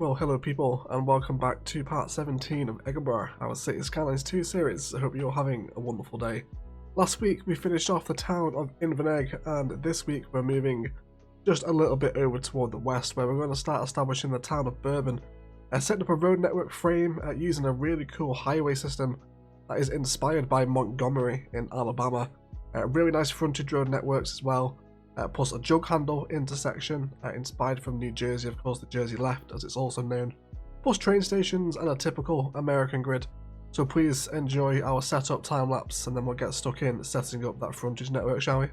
Well, hello people, and welcome back to part 17 of Egginburgh, our Cities Skylines 2 series. I hope you're having a wonderful day. Last week we finished off the town of Inverness, and this week we're moving just a little bit over toward the west, where we're going to start establishing the town of Bourbon, setting up a road network frame using a really cool highway system that is inspired by Montgomery in Alabama. Really nice frontage road networks as well. Plus a jug handle intersection inspired from New Jersey, of course the Jersey left as it's also known, plus train stations and a typical American grid. So please enjoy our setup time lapse and then we'll get stuck in setting up that frontage network, shall we?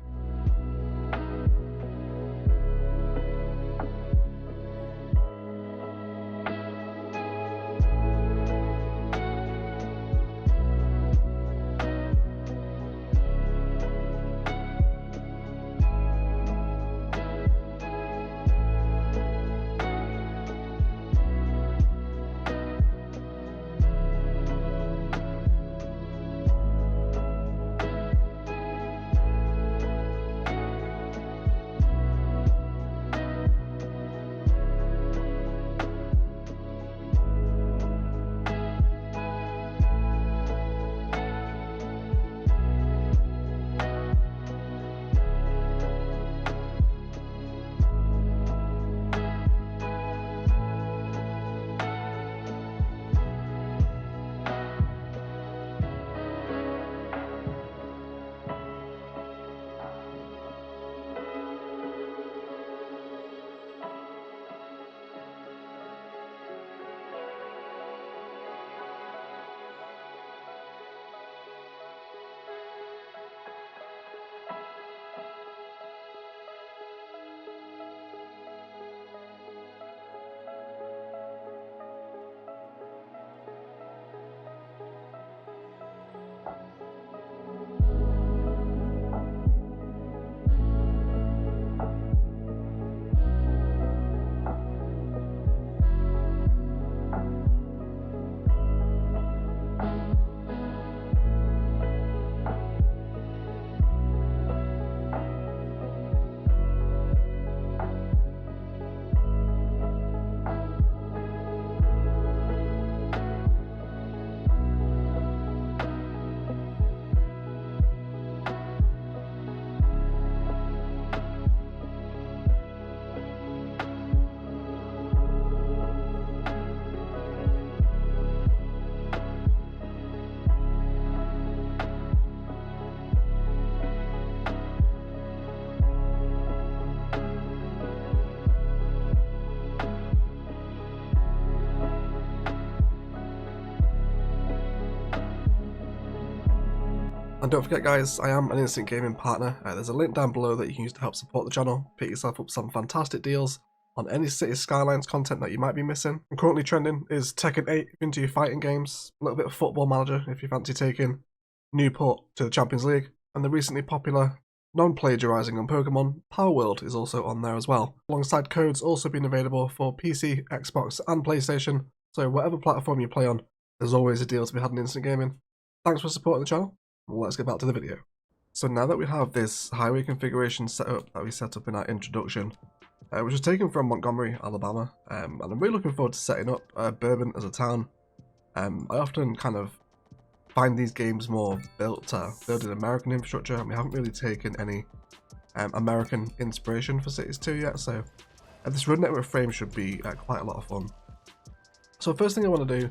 And don't forget guys, I am an instant gaming partner. There's a link down below that you can use to help support the channel. Pick yourself up some fantastic deals on any Cities Skylines content that you might be missing. And currently trending is Tekken 8 into your fighting games, a little bit of Football Manager if you fancy taking Newport to the Champions League, and the recently popular non-plagiarizing on Pokemon Power World is also on there as well. Alongside codes also being available for PC, Xbox and PlayStation, so whatever platform you play on, there's always a deal to be had in instant gaming. Thanks for supporting the channel. Let's get back to the video. So now that we have this highway configuration set up that we set up in our introduction, which was taken from Montgomery, Alabama, and I'm really looking forward to setting up Bourbon as a town. I often kind of find these games more built to build an American infrastructure, and we haven't really taken any American inspiration for Cities 2 yet, so this road network frame should be quite a lot of fun. So first thing I want to do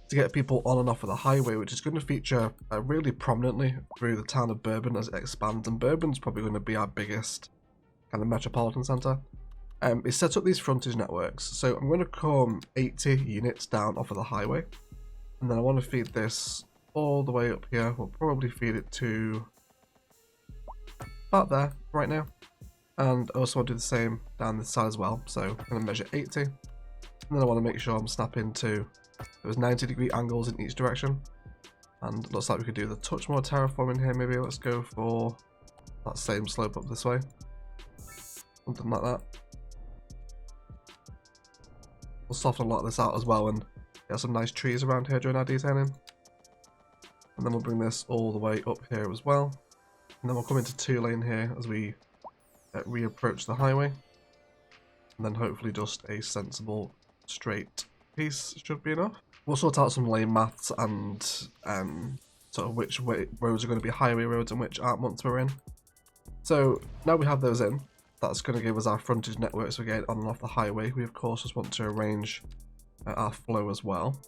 to get people on and off of the highway, which is going to feature really prominently through the town of Bourbon as it expands, and Bourbon's probably going to be our biggest kind of metropolitan centre, is set up these frontage networks. So I'm going to come 80 units down off of the highway, and then I want to feed this all the way up here. We'll probably feed it to about there right now, and I also want to do the same down this side as well. So I'm going to measure 80, and then I want to make sure I'm snapping to those 90-degree angles in each direction, and it looks like we could do the touch more terraforming here. Maybe let's go for that same slope up this way, something like that. We'll soften a lot of this out as well and get some nice trees around here during our detailing. And then we'll bring this all the way up here as well. And then we'll come into 2-lane here as we reapproach the highway. And then hopefully just a sensible straight piece should be enough. We'll sort out some lane maths and sort of which roads are going to be highway roads and which aren't once we're in. So now we have those in, that's going to give us our frontage network so we get on and off the highway. We of course just want to arrange our flow as well.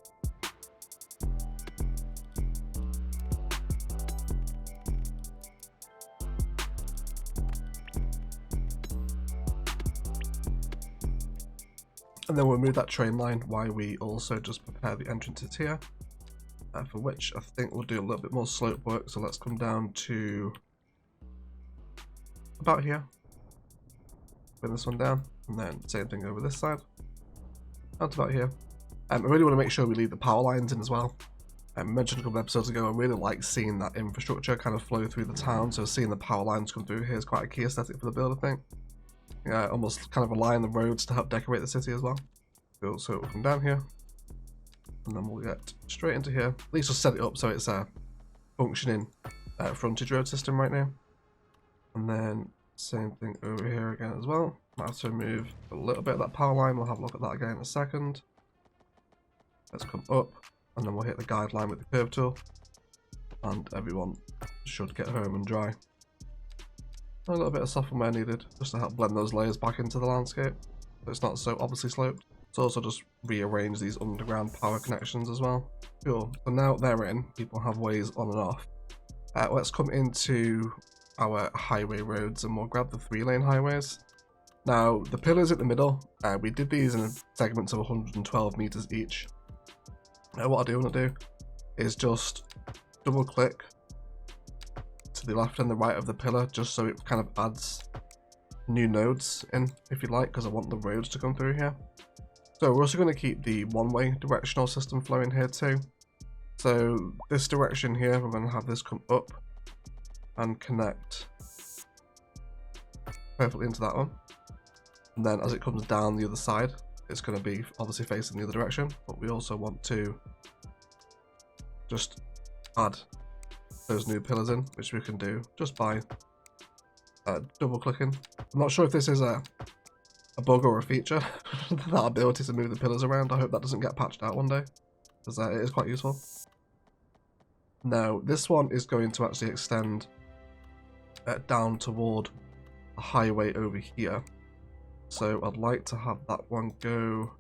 And then we'll move that train line while we also just prepare the entrances here, for which I think we'll do a little bit more slope work. So let's come down to about here, bring this one down, and then same thing over this side, down to about here. I really want to make sure we leave the power lines in as well. I mentioned a couple of episodes ago, I really like seeing that infrastructure kind of flow through the town, so seeing the power lines come through here is quite a key aesthetic for the build, I think. Yeah, almost kind of rely on the roads to help decorate the city as well. Cool, so we'll come down here, and then we'll get straight into here. At least we'll set it up so it's a functioning frontage road system right now. And then same thing over here again as well. Might have to remove a little bit of that power line. We'll have a look at that again in a second. Let's come up, and then we'll hit the guideline with the curve tool, and everyone should get home and dry. A little bit of soften where needed, just to help blend those layers back into the landscape, so it's not so obviously sloped. Let's also just rearrange these underground power connections as well. Cool, so now they're in, people have ways on and off. Let's come into our highway roads and we'll grab the 3-lane highways. Now, the pillars in the middle, we did these in segments of 112 meters each. What I do want to do is just double click to the left and the right of the pillar, just so it kind of adds new nodes in, if you like, because I want the roads to come through here. So we're also going to keep the one-way directional system flowing here too. So this direction here, we're going to have this come up and connect perfectly into that one. And then as it comes down the other side, it's going to be obviously facing the other direction, but we also want to just add those new pillars in, which we can do just by double clicking. I'm not sure if this is a bug or a feature, that ability to move the pillars around. I hope that doesn't get patched out one day, because it is quite useful. Now this one is going to actually extend down toward a highway over here, so I'd like to have that one go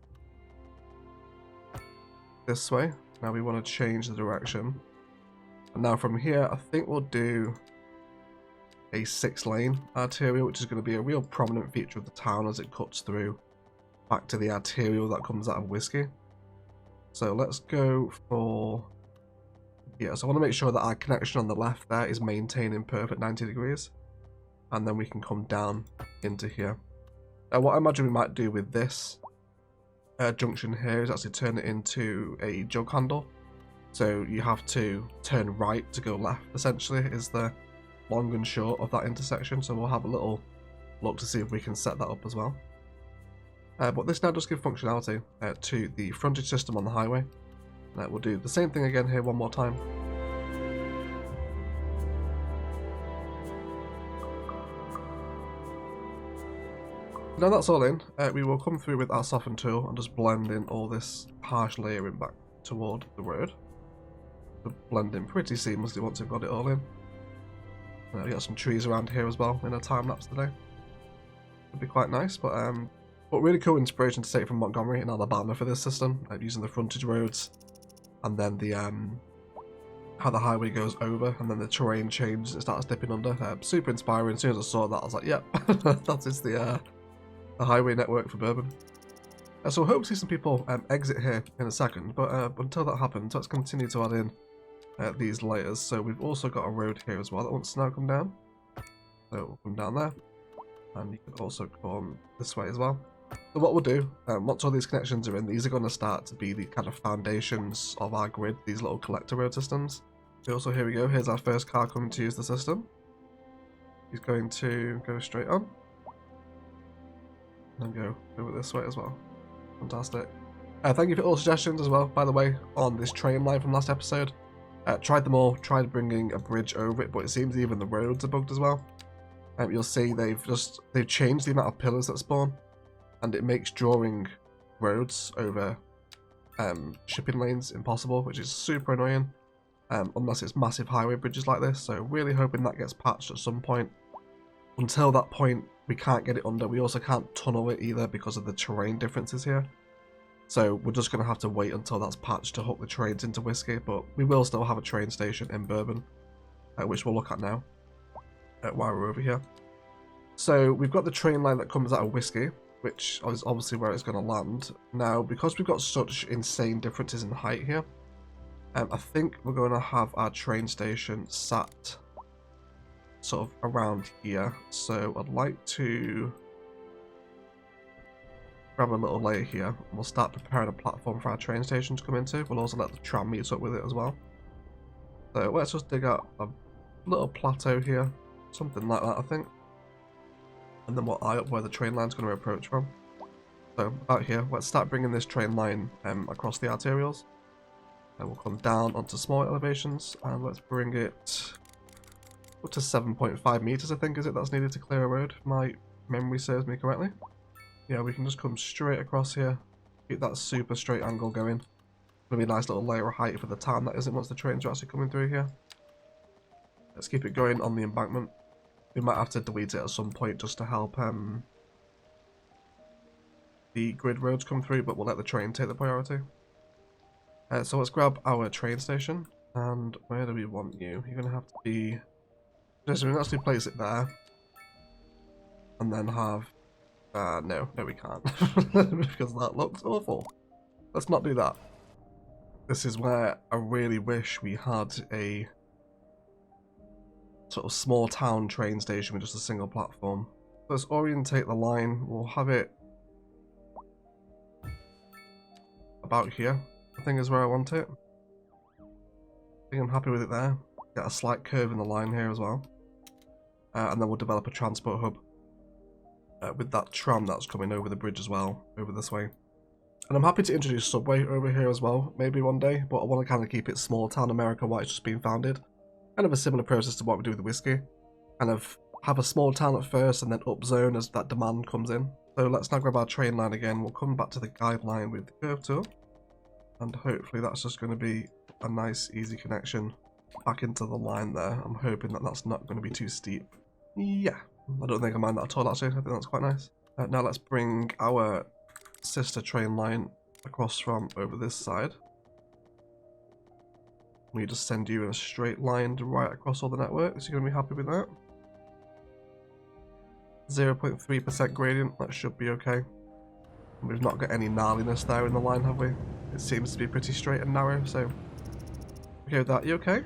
this way. Now we want to change the direction. And now from here, I think we'll do a 6-lane arterial, which is going to be a real prominent feature of the town as it cuts through back to the arterial that comes out of Whiskey. So let's go for, yeah, so I want to make sure that our connection on the left there is maintaining perfect 90 degrees. And then we can come down into here. What I imagine we might do with this junction here is actually turn it into a jug handle. So you have to turn right to go left, essentially, is the long and short of that intersection. So we'll have a little look to see if we can set that up as well. But this now does give functionality to the frontage system on the highway. We'll do the same thing again here one more time. Now that's all in, we will come through with our soften tool and just blend in all this harsh layering back toward the road. We'll blend in pretty seamlessly once we've got it all in. We got some trees around here as well in a time lapse today. It'd be quite nice, but really cool inspiration to take from Montgomery in Alabama for this system, using the frontage roads and then the how the highway goes over and then the terrain changes, it starts dipping under. Super inspiring. As soon as I saw that, I was like, yep, that is the highway network for Bourbon. So I hope to see some people exit here in a second, but until that happens, let's continue to add in these layers. So we've also got a road here as well that wants to now come down. So we'll come down there, and you can also come this way as well. So what we'll do, once all these connections are in, these are going to start to be the kind of foundations of our grid, these little collector road systems. So also here we go, here's our first car coming to use the system. He's going to go straight on. And go over this way as well. Fantastic. Thank you for all suggestions as well, by the way, on this train line from last episode. Tried them all, tried bringing a bridge over it, but it seems even the roads are bugged as well. You'll see they've changed the amount of pillars that spawn, and it makes drawing roads over shipping lanes impossible, which is super annoying, unless it's massive highway bridges like this. So really hoping that gets patched at some point. Until that point, we can't get it under. We also can't tunnel it either because of the terrain differences here. So we're just going to have to wait until that's patched to hook the trains into Whiskey, but we will still have a train station in Bourbon, which we'll look at now while we're over here. So we've got the train line that comes out of Whiskey, which is obviously where it's going to land. Now, because we've got such insane differences in height here, I think we're going to have our train station sat sort of around here. So I'd like to grab a little layer here, and we'll start preparing a platform for our train station to come into. We'll also let the tram meet up with it as well. So let's just dig out a little plateau here, something like that I think. And then we'll eye up where the train line's going to approach from. So out here, let's start bringing this train line across the arterials. And we'll come down onto smaller elevations, and let's bring it up to 7.5 meters, I think, is it that's needed to clear a road, if my memory serves me correctly. Yeah, we can just come straight across here, keep that super straight angle going. It'll be a nice little layer of height for the town that isn't once the trains are actually coming through here. Let's keep it going on the embankment. We might have to delete it at some point just to help the grid roads come through, but we'll let the train take the priority. So let's grab our train station, and where do we want you? You're going to have to be... So we can actually place it there, and then have... no we can't, because that looks awful. Let's not do that. This is where I really wish we had a sort of small town train station with just a single platform. So let's orientate the line. We'll have it about here, I think is where I want it. I think I'm happy with it there. Get a slight curve in the line here as well. And then we'll develop a transport hub with that tram that's coming over the bridge as well, over this way. And I'm happy to introduce subway over here as well, maybe one day, but I want to kind of keep it small town America while it's just being founded. Kind of a similar process to what we do with the Whiskey. Kind of have a small town at first and then up zone as that demand comes in. So let's now grab our train line again. We'll come back to the guideline with the curve tool. And hopefully that's just going to be a nice easy connection back into the line there. I'm hoping that that's not going to be too steep. Yeah, I don't think I mind that at all actually. I think that's quite nice. Now let's bring our sister train line across from over this side. We just send you in a straight line right across all the networks. You're going to be happy with that. 0.3% gradient, that should be okay. We've not got any gnarliness there in the line, have we? It seems to be pretty straight and narrow, so... Okay with that, you okay?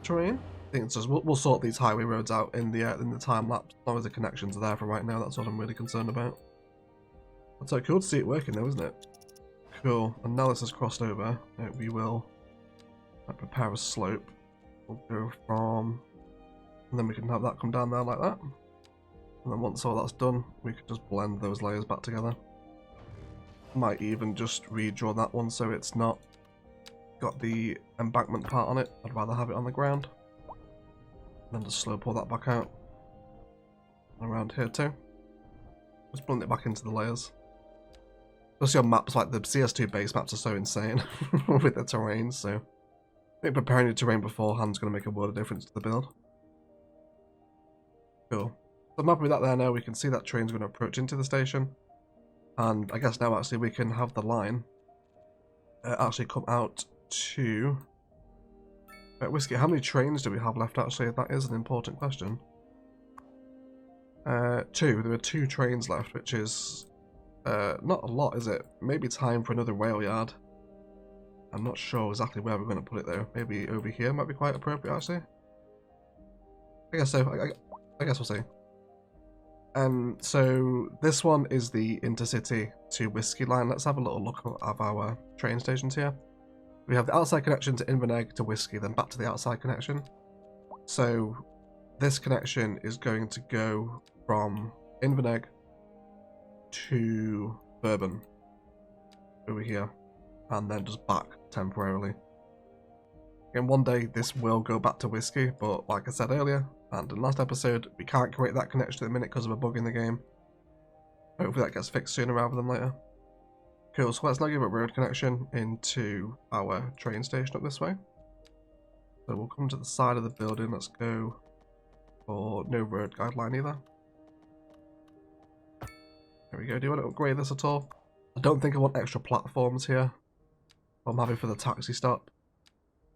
Terrain? I think it's just, we'll sort these highway roads out in the time lapse. As long as the connections are there for right now, that's what I'm really concerned about. It's so cool to see it working though, isn't it? Cool, and now this has crossed over, we will prepare a slope. We'll go from... And then we can have that come down there like that. And then once all that's done, we can just blend those layers back together. Might even just redraw that one so it's not got the embankment part on it. I'd rather have it on the ground. And then just slow pull that back out. Around here too. Just blend it back into the layers. Especially on maps like the CS2 base maps are so insane with the terrain, so I think preparing your terrain beforehand is going to make a world of difference to the build. Cool. So I'm happy with that there now. We can see that train's going to approach into the station. And I guess now actually we can have the line actually come out to... Whiskey, how many trains do we have left actually? That is an important question. 2. There are 2 trains left, which is not a lot, is it? Maybe time for another rail yard. I'm not sure exactly where we're going to put it though. Maybe over here might be quite appropriate actually. I guess so. I guess we'll see. So this one is the intercity to Whiskey line. Let's have a little look at our train stations here. We have the outside connection to Inverness to Whiskey, then back to the outside connection. So this connection is going to go from Inverness to Bourbon over here, and then just back temporarily. Again, one day this will go back to Whiskey, but like I said earlier, and in the last episode, we can't create that connection at the minute because of a bug in the game. Hopefully that gets fixed sooner rather than later. Cool, so let's now give a road connection into our train station up this way. So we'll come to the side of the building, let's go for no road guideline either. There we go, do you want to upgrade this at all? I don't think I want extra platforms here. I'm happy for the taxi stop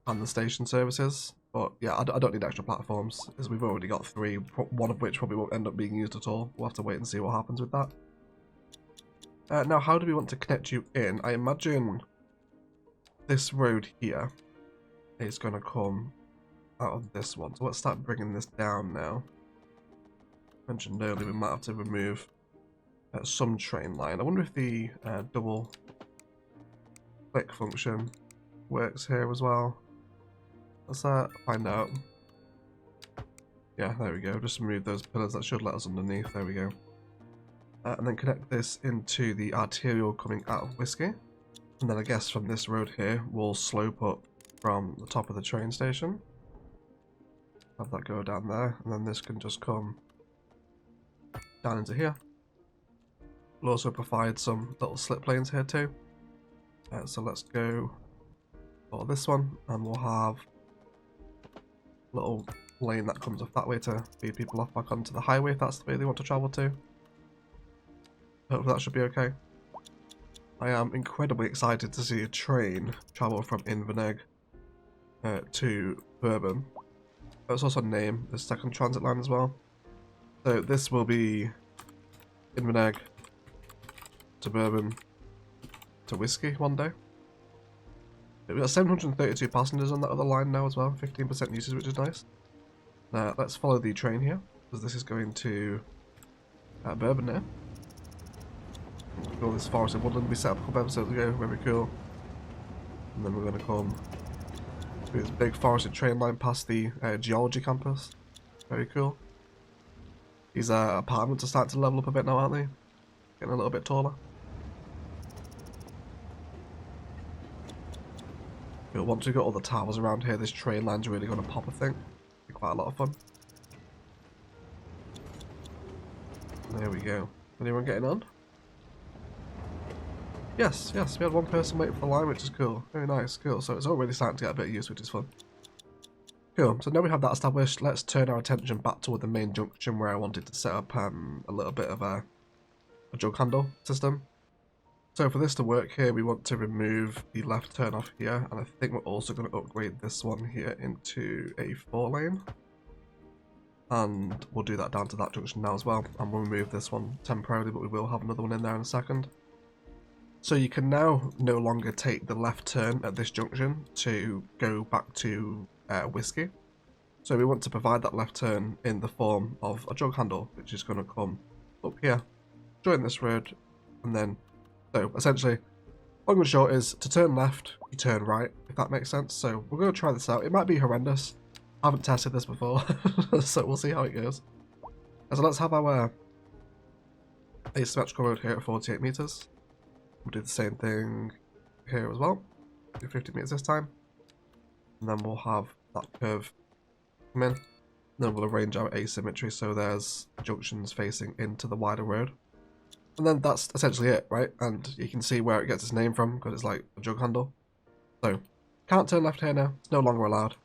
and the station services. But yeah, I don't need extra platforms, as we've already got 3, one of which probably won't end up being used at all. We'll have to wait and see what happens with that. Now, how do we want to connect you in? I imagine this road here is going to come out of this one. So let's start bringing this down now. I mentioned earlier we might have to remove some train line. I wonder if the double click function works here as well. Let's find out. Yeah, there we go. Just remove those pillars. That should let us underneath. There we go. And then connect this into the arterial coming out of Whiskey. And then I guess from this road here, we'll slope up from the top of the train station. Have that go down there. And then this can just come down into here. We'll also provide some little slip lanes here too. So let's go for this one. And we'll have a little lane that comes off that way to feed people off back onto the highway if that's the way they want to travel to. Hopefully that should be okay. I am incredibly excited to see a train travel from Inverness to Bourbon. Let's also name the second transit line as well. So this will be Inverness to Bourbon to Whiskey one day. We've got 732 passengers on that other line now as well, 15% usage, which is nice. Now let's follow the train here, because this is going to Bourbon now. All this forested woodland we set up a couple episodes ago, very cool. And then we're going to come through this big forested train line past the geology campus. Very cool. These apartments are starting to level up a bit now, aren't they? Getting a little bit taller. Cool. Once we've got all the towers around here, this train line's really going to pop, I think. Be quite a lot of fun. There we go. Anyone getting on? Yes, yes, we had one person waiting for the line, which is cool. Very nice, cool. So it's already starting to get a bit of use, which is fun. Cool, so now we have that established, let's turn our attention back toward the main junction where I wanted to set up a little bit of a jug handle system. So for this to work here, we want to remove the left turn off here, and I think we're also going to upgrade this one here into a 4-lane. And we'll do that down to that junction now as well, and we'll remove this one temporarily, but we will have another one in there in a second. So you can now no longer take the left turn at this junction to go back to Whiskey. So we want to provide that left turn in the form of a jug handle, which is going to come up here, join this road, and then, so essentially, long and short is to turn left, you turn right, if that makes sense. So we're going to try this out. It might be horrendous. I haven't tested this before, so we'll see how it goes. So let's have our asymmetrical road here at 48 meters. We'll do the same thing here as well. Do 50 meters this time. And then we'll have that curve come in. Then we'll arrange our asymmetry so there's junctions facing into the wider road. And then that's essentially it, right? And you can see where it gets its name from because it's like a jug handle. So, can't turn left here now. It's no longer allowed.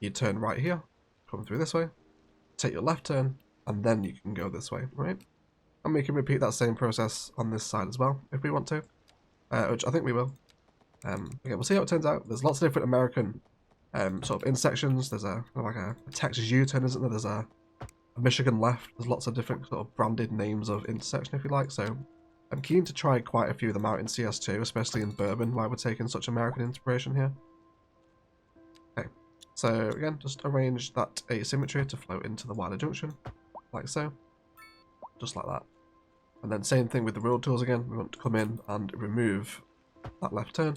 You turn right here, come through this way, take your left turn, and then you can go this way, right? And we can repeat that same process on this side as well, if we want to. Which I think we will. Again, we'll see how it turns out. There's lots of different American sort of intersections. There's like a Texas U-turn, isn't there? There's a Michigan left. There's lots of different sort of branded names of intersection, if you like. So I'm keen to try quite a few of them out in CS2, especially in Bourbon, why we're taking such American inspiration here. Okay, so again, just arrange that asymmetry to flow into the wider junction, like so. Just like that. And then same thing with the road tools again. We want to come in and remove that left turn.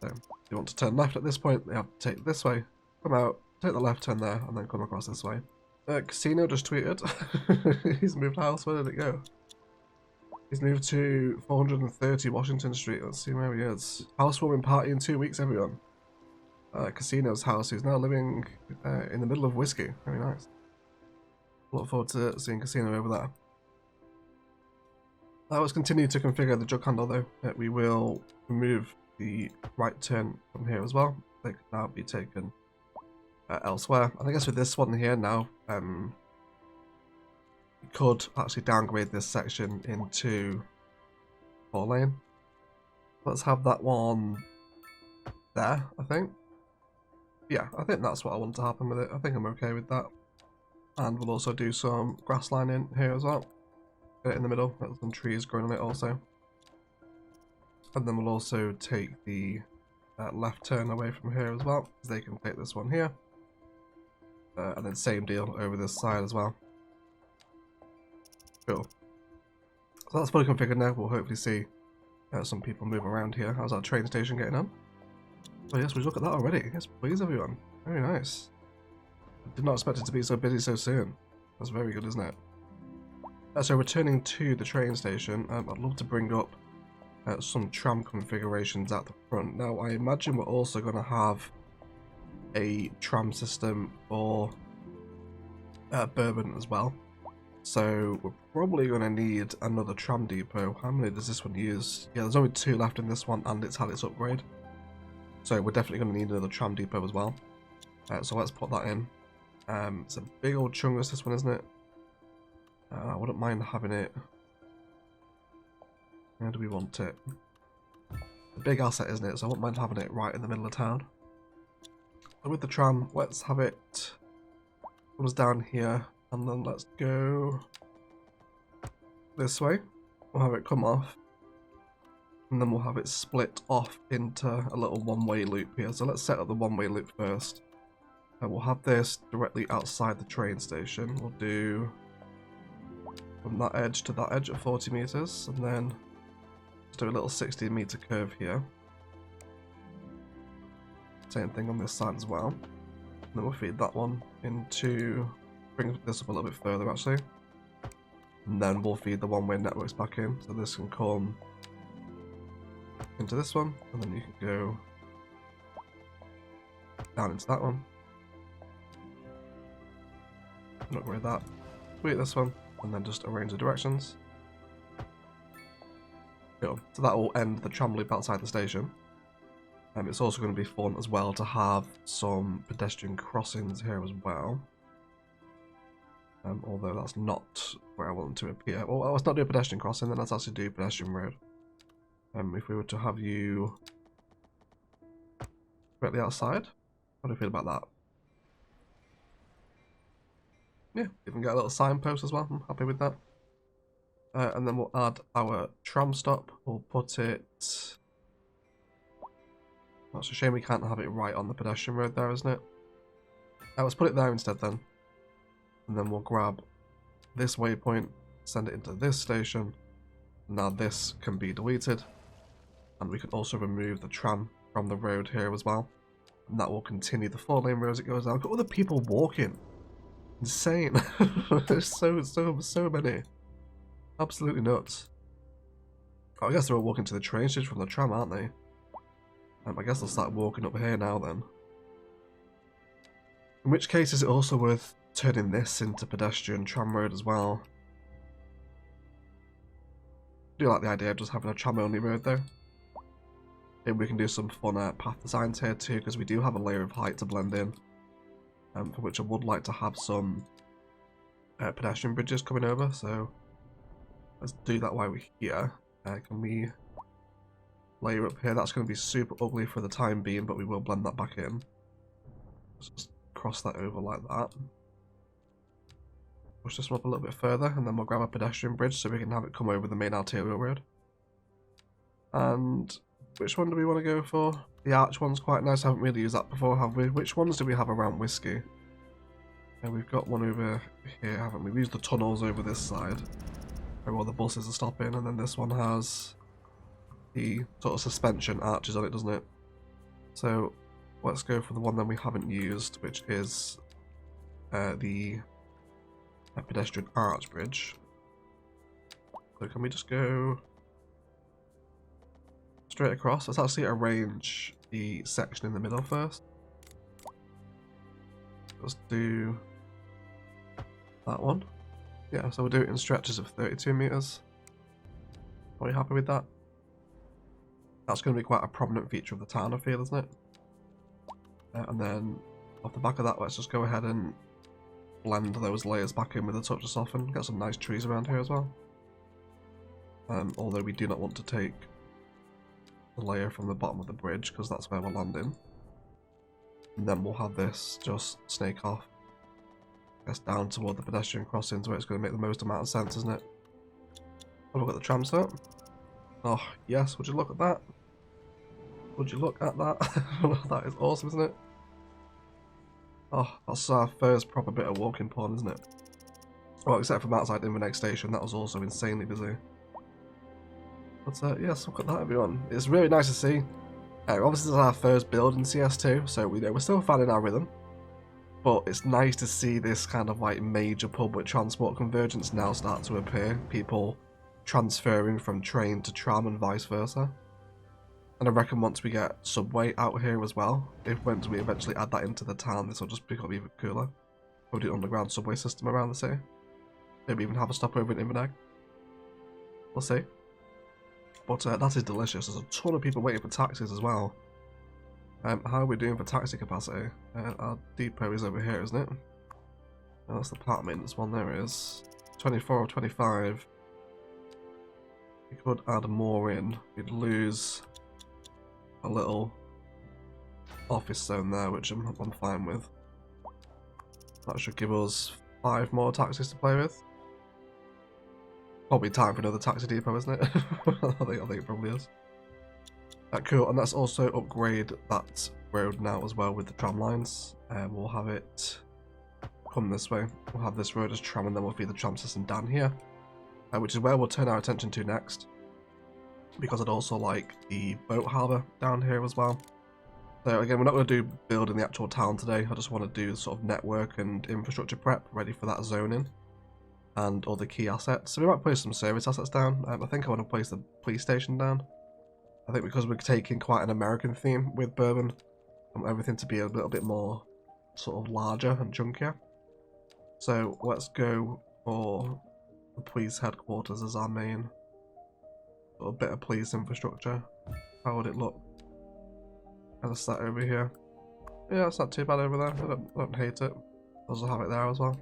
So if you want to turn left at this point, they have to take this way, come out, take the left turn there, and then come across this way. Casino just tweeted. He's moved house. Where did it go? He's moved to 430 Washington Street. Let's see where he is. Housewarming party in 2 weeks, everyone. Casino's house. He's now living in the middle of Whiskey. Very nice. Look forward to seeing Casino over there. Let's continue to configure the jug handle though. We will remove the right turn from here as well. They can now be taken elsewhere. And I guess with this one here now, we could actually downgrade this section into 4-lane. Let's have that one there, I think. Yeah, I think that's what I want to happen with it. I think I'm okay with that. And we'll also do some grass line in here as well. Get it in the middle, there's some trees growing on it also. And then we'll also take the left turn away from here as well, because they can take this one here. And then same deal over this side as well. Cool. So that's fully configured now. We'll hopefully see some people move around here. How's our train station getting on? Oh yes, we look at that already. Yes, please everyone. Very nice. I did not expect it to be so busy so soon. That's very good, isn't it? So returning to the train station, I'd love to bring up some tram configurations at the front. Now I imagine we're also going to have a tram system for Bourbon as well. So we're probably going to need another tram depot. How many does this one use? Yeah, there's only 2 left in this one and it's had its upgrade. So we're definitely going to need another tram depot as well. So let's put that in. It's a big old chungus, this one, isn't it? I wouldn't mind having it. Where do we want it? A big asset, isn't it? So I wouldn't mind having it right in the middle of town. So with the tram, let's have it comes down here, and then let's go this way. We'll have it come off, and then we'll have it split off into a little one-way loop here. So let's set up the one-way loop first. And we'll have this directly outside the train station. We'll do from that edge to that edge at 40 meters, and then just do a little 60-meter curve here. Same thing on this side as well. And then we'll feed that one into, bring this up a little bit further actually. And then we'll feed the one-way networks back in. So this can come into this one, and then you can go down into that one. Not worry that. Tweet this one, and then just arrange the directions. Cool. So that will end the tram loop outside the station. It's also going to be fun as well to have some pedestrian crossings here as well. Although that's not where I want them to appear. Well, let's not do a pedestrian crossing, then let's actually do pedestrian road. If we were to have you directly outside, how do you feel about that? Yeah, you can get a little signpost as well. I'm happy with that. And then we'll add our tram stop. We'll put it... That's a shame we can't have it right on the pedestrian road there, isn't it? Let's put it there instead then. And then we'll grab this waypoint, send it into this station. Now this can be deleted. And we can also remove the tram from the road here as well. And that will continue the 4-lane road as it goes down. Look at all the people walking. Insane. There's so many. Absolutely nuts. Oh, I guess they're all walking to the train station from the tram, aren't they? I guess they'll start walking up here now then. In which case is it also worth turning this into pedestrian tram road as well? I do like the idea of just having a tram only road though. Maybe we can do some fun path designs here too, because we do have a layer of height to blend in. For which I would like to have some pedestrian bridges coming over, so let's do that while we're here. Can we layer up here? That's going to be super ugly for the time being, but we will blend that back in. Let's just cross that over like that. Push this one up a little bit further, and then we'll grab a pedestrian bridge so we can have it come over the main arterial road. And which one do we want to go for? The arch one's quite nice. I haven't really used that before, have we? Which ones do we have around Whiskey? We've got one over here, haven't we? We used the tunnels over this side, where all the buses are stopping, and then this one has the sort of suspension arches on it, doesn't it? So let's go for the one that we haven't used, which is the pedestrian arch bridge. So can we just go straight across? Let's actually arrange the section in the middle first. Let's do that one. Yeah, so we'll do it in stretches of 32 meters. Are you happy with that? That's going to be quite a prominent feature of the town, I feel, isn't it? And then off the back of that, let's just go ahead and blend those layers back in with a touch of soften. Get some nice trees around here as well. Although we do not want to take the layer from the bottom of the bridge because that's where we're landing. And then we'll have this just snake off. I guess down toward the pedestrian crossings where it's going to make the most amount of sense, isn't it? Have a look at the tram stop. Oh, yes, would you look at that? Would you look at that? That is awesome, isn't it? Oh, that's our first proper bit of walking porn, isn't it? Well, except from outside Inverness Station, that was also insanely busy. But yes, look at that, everyone. It's really nice to see. Obviously, this is our first build in CS2, so we know we're still finding our rhythm. But it's nice to see this kind of like major public transport convergence now start to appear. People transferring from train to tram and vice versa. And I reckon once we get subway out here as well, once we eventually add that into the town, this will just become even cooler. We'll do an underground subway system around the city. Maybe even have a stopover in Inverness. We'll see. But that is delicious. There's a ton of people waiting for taxis as well. How are we doing for taxi capacity? Our depot is over here, isn't it? And that's the part maintenance one. There it is. 24 or 25. We could add more in. We'd lose a little office zone there, which I'm fine with. That should give us 5 more taxis to play with. Probably time for another taxi depot, isn't it? I think it probably is. Cool, and let's also upgrade that road now as well with the tram lines. We'll have it come this way. We'll have this road as tram, and then we'll feed the tram system down here, which is where we'll turn our attention to next, because I'd also like the boat harbour down here as well. So again, we're not going to do building the actual town today. I just want to do sort of network and infrastructure prep ready for that zoning and all the key assets. So we might place some service assets down. I think I want to place the police station down. I think because we're taking quite an American theme with Bourbon, I want everything to be a little bit more sort of larger and chunkier. So let's go for the police headquarters as our main little bit of police infrastructure. How would it look? And it's that over here. Yeah, it's not too bad over there. I don't hate it. I'll also have it there as well.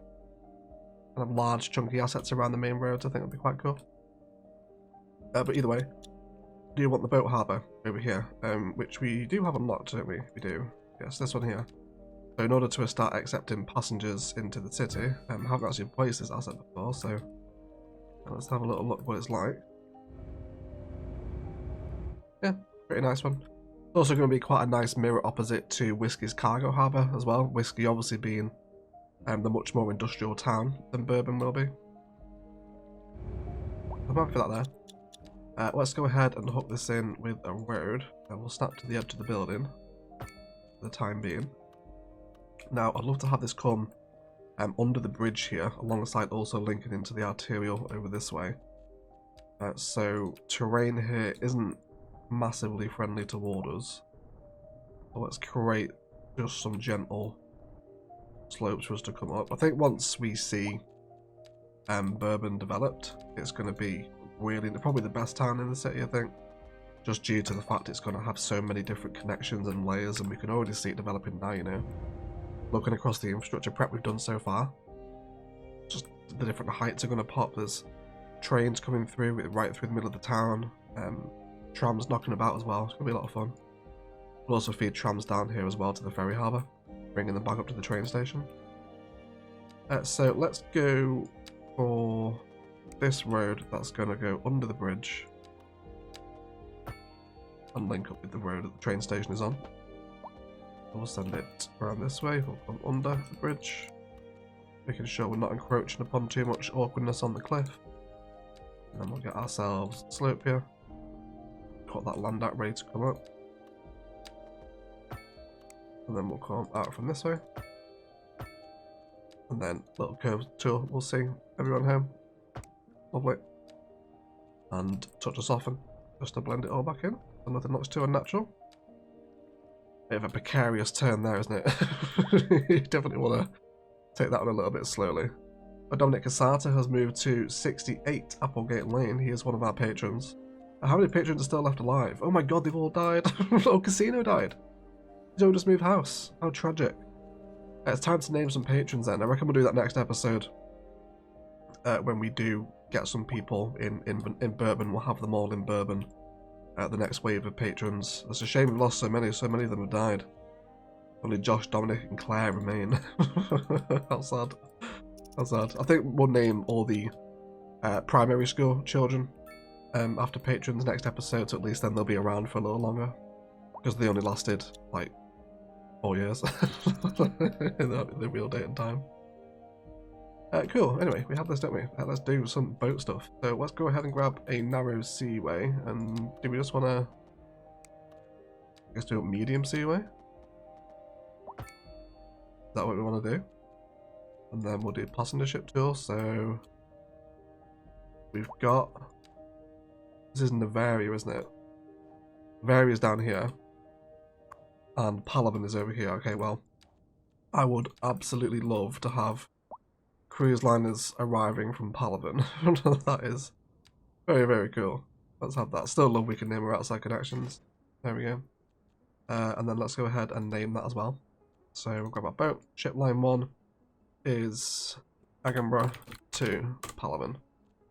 And have large chunky assets around the main roads. I think would be quite cool. But either way, do you want the boat harbour over here, which we do have unlocked, don't we? We do. Yes, this one here. So in order to start accepting passengers into the city, I haven't actually placed this asset before, so let's have a little look what it's like. Yeah, pretty nice one. It's also going to be quite a nice mirror opposite to Whiskey's cargo harbour as well. Whiskey obviously being the much more industrial town than Bourbon will be. I'm happy for that there. Let's go ahead and hook this in with a road, and we'll snap to the edge of the building for the time being. Now, I'd love to have this come under the bridge here, alongside also linking into the arterial over this way. So, terrain here isn't massively friendly toward us. So let's create just some gentle slopes for us to come up. I think once we see Bourbon developed, it's going to be really probably the best town in the city, I think, just due to the fact it's going to have so many different connections and layers, and we can already see it developing now, you know. Looking across the infrastructure prep we've done so far, just the different heights are going to pop. There's trains coming through right through the middle of the town, trams knocking about as well. It's going to be a lot of fun. We'll also feed trams down here as well to the ferry harbour, bringing them back up to the train station. So let's go for this road that's going to go under the bridge and link up with the road that the train station is on. We'll send it around this way. We'll come under the bridge, making sure we're not encroaching upon too much awkwardness on the cliff. And then we'll get ourselves a slope here. Got that land out ready to come up. And then we'll come out from this way. And then little curve tool, we'll see everyone home. Lovely. And touch of soften, just to blend it all back in, so nothing looks too unnatural. Bit of a precarious turn there, isn't it? You definitely want to take that one a little bit slowly. But Dominic Casata has moved to 68 Applegate Lane. He is one of our patrons. How many patrons are still left alive? Oh my god, they've all died. Oh, Casino died. Joe just moved house. How tragic. It's time to name some patrons then. I reckon we'll do that next episode. When we do get some people in Bourbon, we'll have them all in Bourbon. The next wave of patrons. It's a shame we've lost so many of them have died. Only Josh, Dominic and Claire remain. How sad. How sad. I think we'll name all the primary school children after patrons next episode, so at least then they'll be around for a little longer. Because they only lasted like 4 years in the real date and time. Cool, anyway, we have this, don't we? Let's do some boat stuff. So let's go ahead and grab a narrow seaway, and do we just want to, I guess, do a medium seaway? Is that what we want to do? And then we'll do passenger ship tour, so we've got, this is Navaria, isn't it? Navaria's down here, and Palawan is over here. Okay, well, I would absolutely love to have cruise liners arriving from Palawan. That is very, very cool. Let's have that. Still love we can name our outside connections. There we go. And then let's go ahead and name that as well. So we'll grab our boat. Ship line 1 is Egginburgh to Palawan.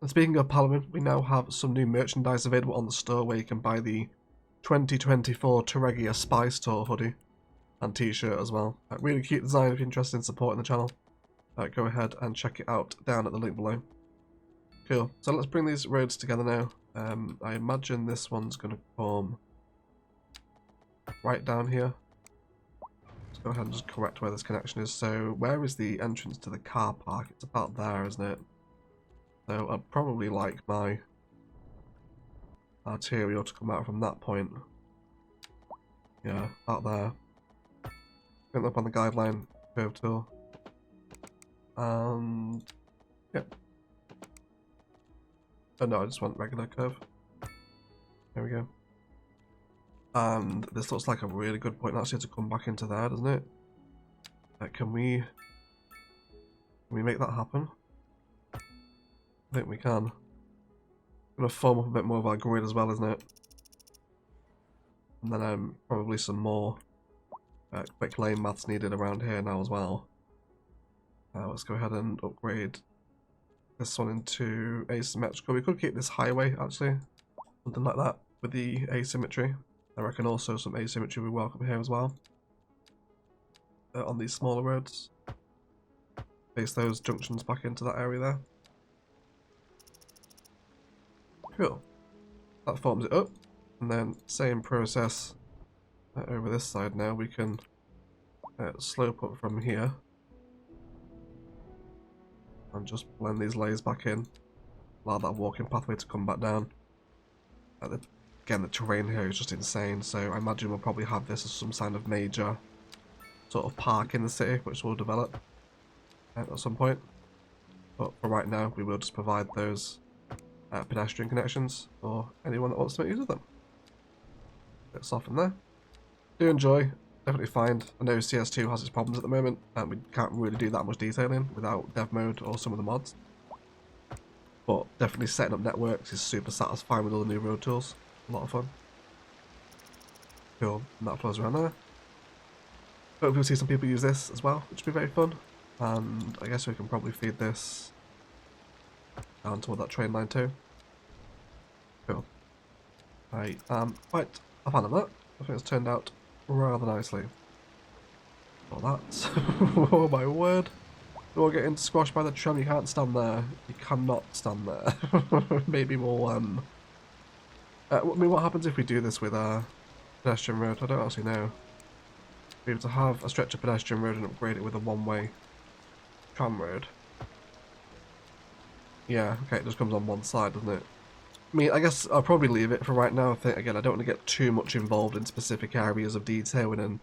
And speaking of Palawan, we now have some new merchandise available on the store where you can buy the 2024 Teregia Spy Store hoodie and t-shirt as well. Really cute design if you're interested in supporting the channel. Go ahead and check it out down at the link below. Cool. So let's bring these roads together now. I imagine this one's going to come right down here. Let's go ahead and just correct where this connection is. So where is the entrance to the car park? It's about there, isn't it? So I'd probably like my arterial to come out from that point. Yeah, out there. Bring up on the guideline curve tool. And yep. Oh no, I just want regular curve. There we go. And this looks like a really good point actually to come back into there, doesn't it? Can we make that happen? I think we can. Gonna form up a bit more of our grid as well, isn't it? And then probably some more quick lane maths needed around here now as well. Let's go ahead and upgrade this one into asymmetrical. We could keep this highway actually, something like that with the asymmetry. I reckon also some asymmetry we welcome here as well. On these smaller roads. Place those junctions back into that area there. Cool. That forms it up. And then same process over this side now. We can slope up from here. And just blend these layers back in. Allow that walking pathway to come back down. Again, the terrain here is just insane, so I imagine we'll probably have this as some kind of major sort of park in the city, which we'll develop at some point. But for right now, we will just provide those pedestrian connections for anyone that wants to make use of them. Bit soft in there. Do enjoy. Definitely find. I know CS2 has its problems at the moment, and we can't really do that much detailing without dev mode or some of the mods. But definitely setting up networks is super satisfying with all the new road tools. A lot of fun. Cool. And that flows around there. Hopefully we'll see some people use this as well, which will be very fun. And I guess we can probably feed this down toward that train line too. Cool. I am quite a fan of that. I think it's turned out rather nicely. Well, that's oh my word. We're getting squashed by the tram. You can't stand there. You cannot stand there. Maybe we'll I mean, what happens if we do this with our pedestrian road? I don't actually know. Be able to have a stretch of pedestrian road and upgrade it with a one-way tram road. Yeah, okay, it just comes on one side, doesn't it? I mean, I guess I'll probably leave it for right now. I think, again, I don't want to get too much involved in specific areas of detailing and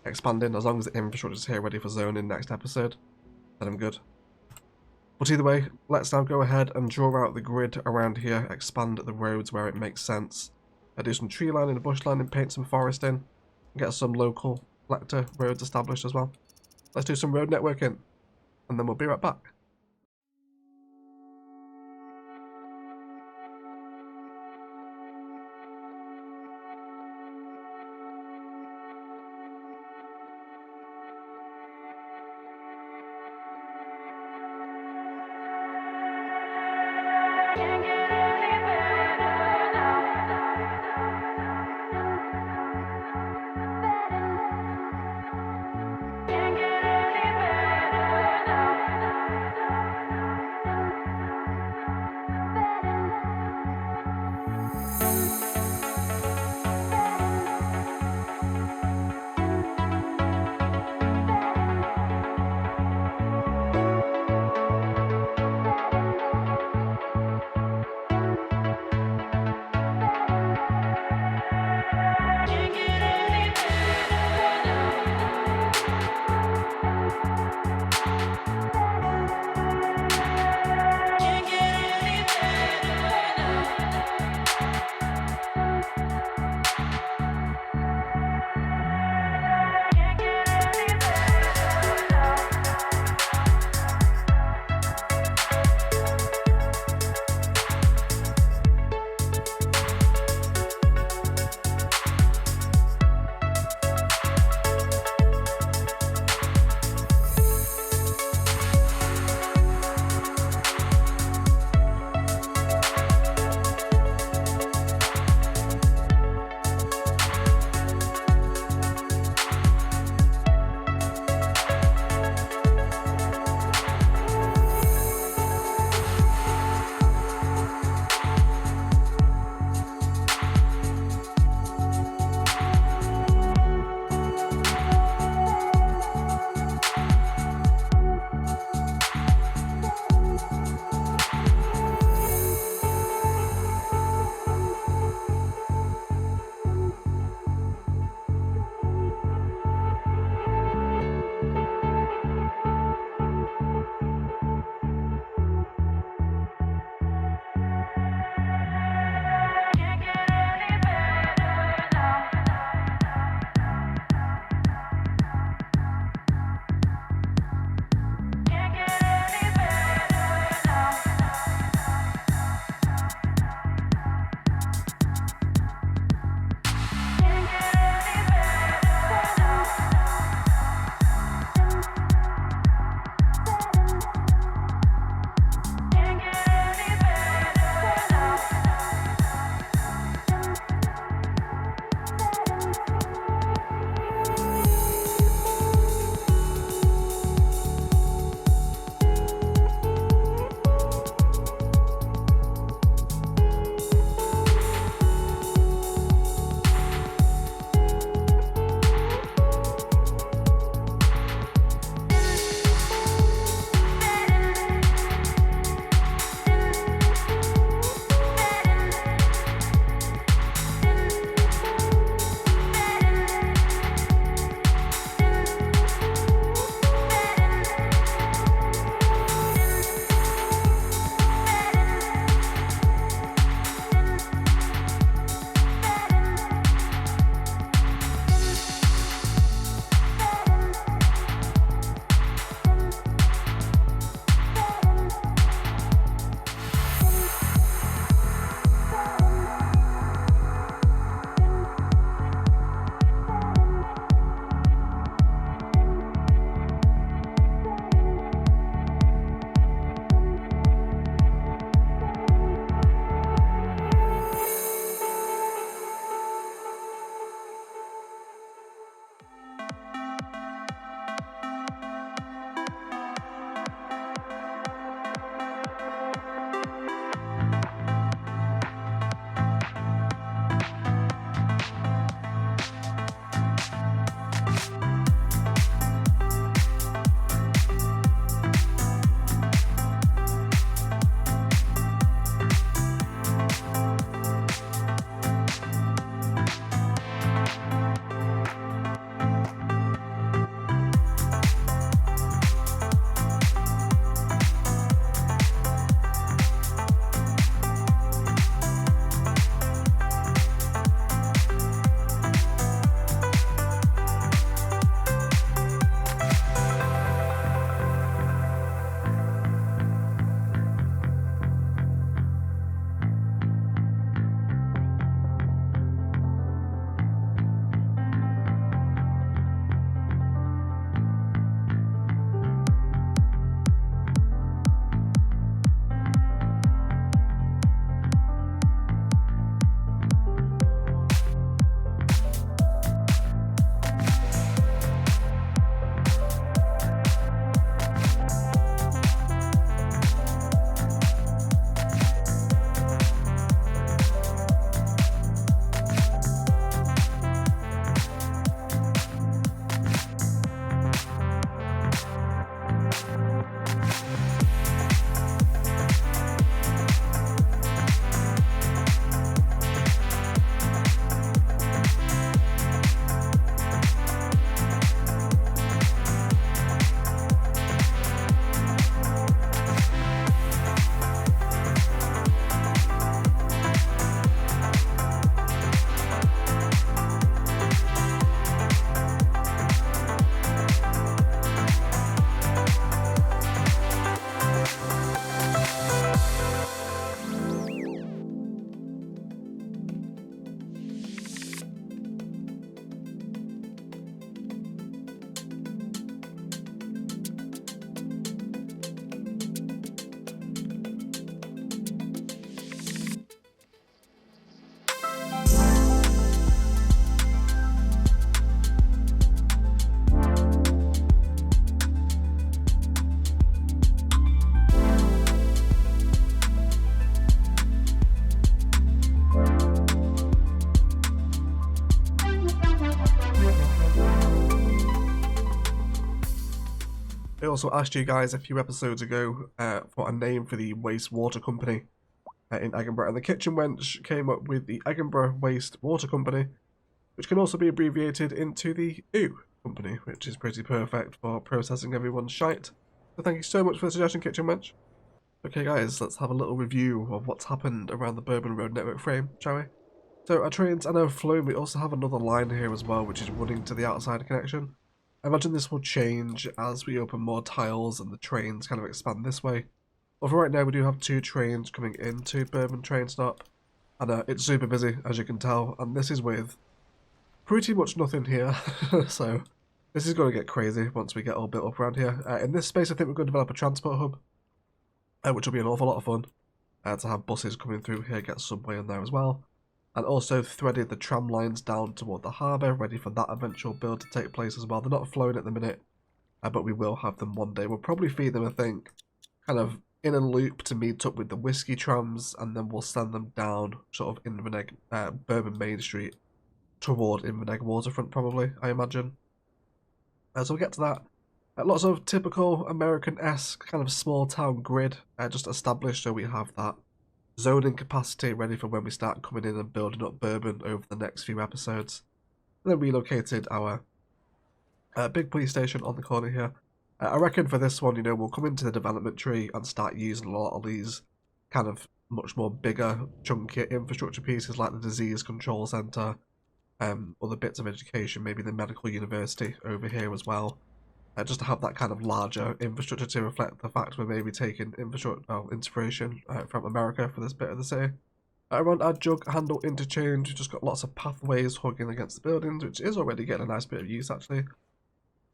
expanding. As long as the infrastructure is here ready for zoning next episode, then I'm good. But either way, let's now go ahead and draw out the grid around here, expand the roads where it makes sense. Do some tree lining, bush lining, paint some forest in, and get some local collector roads established as well. Let's do some road networking, and then we'll be right back. also asked you guys a few episodes ago for a name for the wastewater company in Egginburgh, and the kitchen wench came up with the Egginburgh Waste Water Company, which can also be abbreviated into the OO Company, which is pretty perfect for processing everyone's shite. So thank you so much for the suggestion, kitchen wench. Okay guys, let's have a little review of what's happened around the Bourbon Road network frame, shall we? So our trains are now flown. We also have another line here as well, which is running to the outside connection. I imagine this will change as we open more tiles and the trains kind of expand this way. But for right now, we do have 2 trains coming into Bourbon train stop, and it's super busy, as you can tell, and this is with pretty much nothing here. So this is going to get crazy once we get all built up around here. In this space, I think we're going to develop a transport hub, which will be an awful lot of fun to have buses coming through here, get subway in there as well. And also threaded the tram lines down toward the harbour, ready for that eventual build to take place as well. They're not flowing at the minute, but we will have them one day. We'll probably feed them, I think, kind of in a loop to meet up with the whiskey trams, and then we'll send them down sort of Inverness, Bourbon Main Street toward Inverness Waterfront, probably, I imagine. So we'll get to that. Lots of typical American-esque kind of small town grid just established, so we have that zoning capacity ready for when we start coming in and building up Bourbon over the next few episodes. And then relocated our big police station on the corner here. I reckon for this one, we'll come into the development tree and start using a lot of these kind of much more bigger, chunkier infrastructure pieces like the disease control centre, other bits of education, maybe the medical university over here as well. Just to have that kind of larger infrastructure to reflect the fact we're maybe taking inspiration from America for this bit of the city. Around our jug handle interchange, we've just got lots of pathways hugging against the buildings, which is already getting a nice bit of use actually.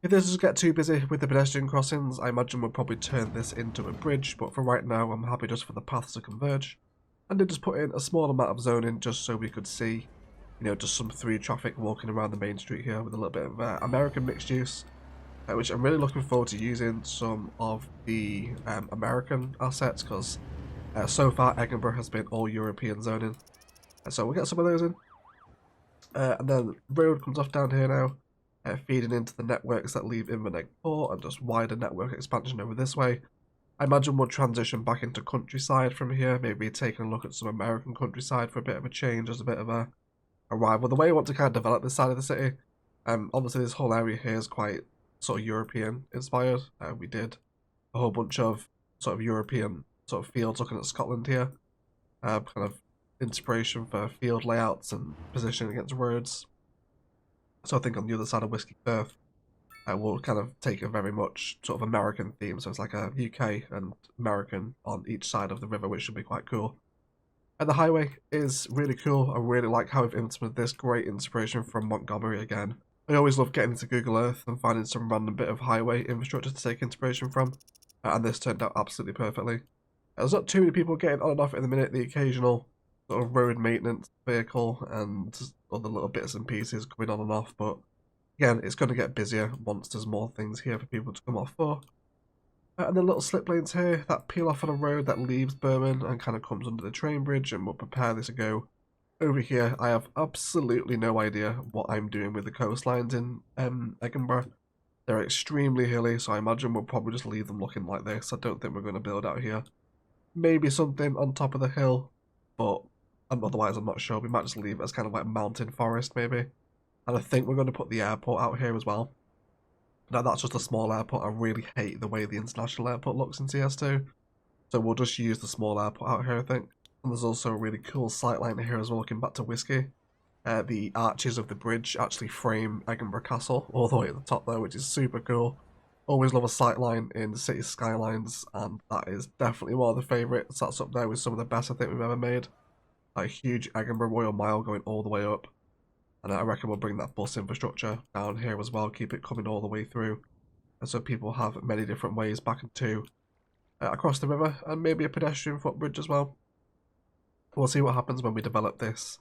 If this does get too busy with the pedestrian crossings, I imagine we'll probably turn this into a bridge, but for right now I'm happy just for the paths to converge. And then just put in a small amount of zoning just so we could see, just some through traffic walking around the main street here with a little bit of American mixed use. Which I'm really looking forward to using some of the American assets, because so far Egginburgh has been all European zoning. So we'll get some of those in. And then the road comes off down here now, feeding into the networks that leave Inverness Port, and just wider network expansion over this way. I imagine we'll transition back into countryside from here, maybe taking a look at some American countryside for a bit of a change, as a bit of a rival. The way I want to kind of develop this side of the city, obviously this whole area here is quite sort of European inspired. We did a whole bunch of sort of European sort of fields looking at Scotland here. Kind of inspiration for field layouts and positioning against roads. So I think on the other side of Whiskey Firth, we'll kind of take a very much sort of American theme. So it's like a UK and American on each side of the river, which should be quite cool. And the highway is really cool. I really like how we've implemented this. Great inspiration from Montgomery again. I always love getting into Google Earth and finding some random bit of highway infrastructure to take inspiration from, and this turned out absolutely perfectly. There's not too many people getting on and off in the minute, the occasional sort of road maintenance vehicle and other little bits and pieces coming on and off, but again, it's going to get busier once there's more things here for people to come off for. And then little slip lanes here that peel off on a road that leaves Bourbon and kind of comes under the train bridge, and we'll prepare this to go. Over here, I have absolutely no idea what I'm doing with the coastlines in Egginburgh. They're extremely hilly, so I imagine we'll probably just leave them looking like this. I don't think we're going to build out here. Maybe something on top of the hill, but otherwise I'm not sure. We might just leave it as kind of like mountain forest, maybe. And I think we're going to put the airport out here as well. Now, that's just a small airport. I really hate the way the international airport looks in CS2. So we'll just use the small airport out here, I think. And there's also a really cool sightline here as well, looking back to Whiskey. The arches of the bridge actually frame Egginburgh Castle all the way at the top there, which is super cool. Always love a sightline in the Cities Skylines, and that is definitely one of the favourites. That's up there with some of the best I think we've ever made. A huge Egginburgh Royal Mile going all the way up. And I reckon we'll bring that bus infrastructure down here as well, keep it coming all the way through. And so people have many different ways back and to across the river, and maybe a pedestrian footbridge as well. We'll see what happens when we develop this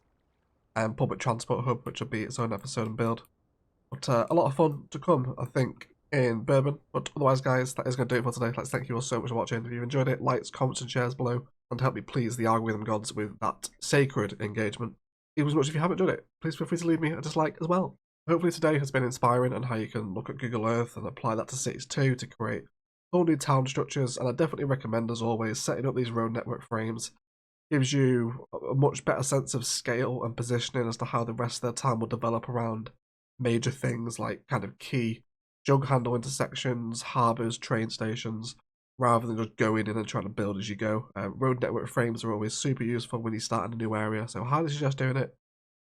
public transport hub, which will be its own episode and build. But a lot of fun to come, I think, in Bourbon. But otherwise, guys, that is going to do it for today. Let's thank you all so much for watching. If you've enjoyed it, likes, comments, and shares below, and help me please the algorithm gods with that sacred engagement. Even as much if you haven't done it, please feel free to leave me a dislike as well. Hopefully today has been inspiring on how you can look at Google Earth and apply that to Cities 2 to create whole new town structures, and I definitely recommend, as always, setting up these road network frames. Gives you a much better sense of scale and positioning as to how the rest of their town will develop around major things like kind of key jug handle intersections, harbours, train stations, rather than just going in and trying to build as you go. Road network frames are always super useful when you start in a new area, so I highly suggest doing it.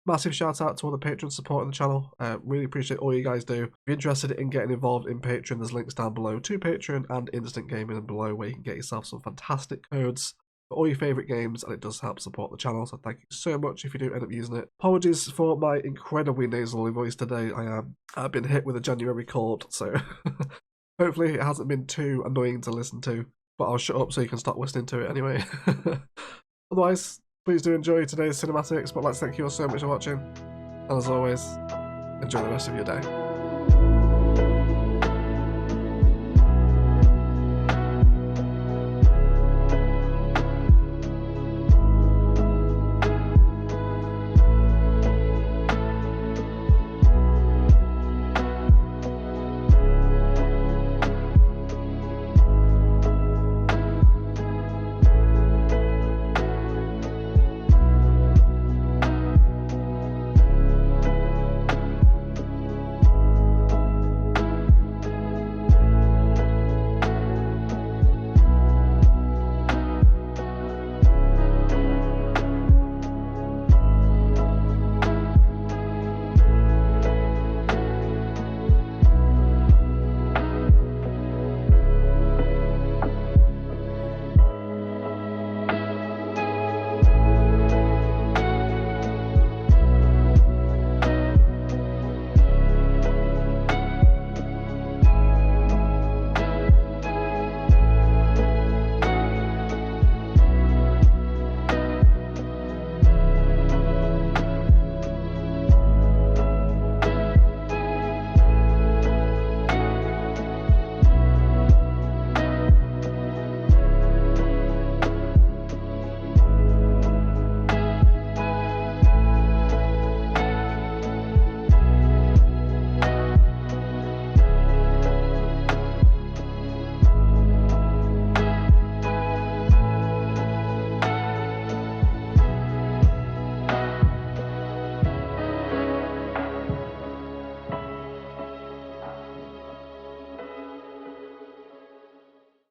Massive shout out to all the patrons supporting the channel. Really appreciate all you guys do. If you're interested in getting involved in Patreon, there's links down below to Patreon and Instant Gaming and below, where you can get yourself some fantastic codes for all your favourite games, and it does help support the channel, so thank you so much if you do end up using it. Apologies for my incredibly nasally voice today. I've been hit with a January cold, so hopefully it hasn't been too annoying to listen to, but I'll shut up so you can stop listening to it anyway. Otherwise, please do enjoy today's cinematics, but let's thank you all so much for watching, and as always, enjoy the rest of your day.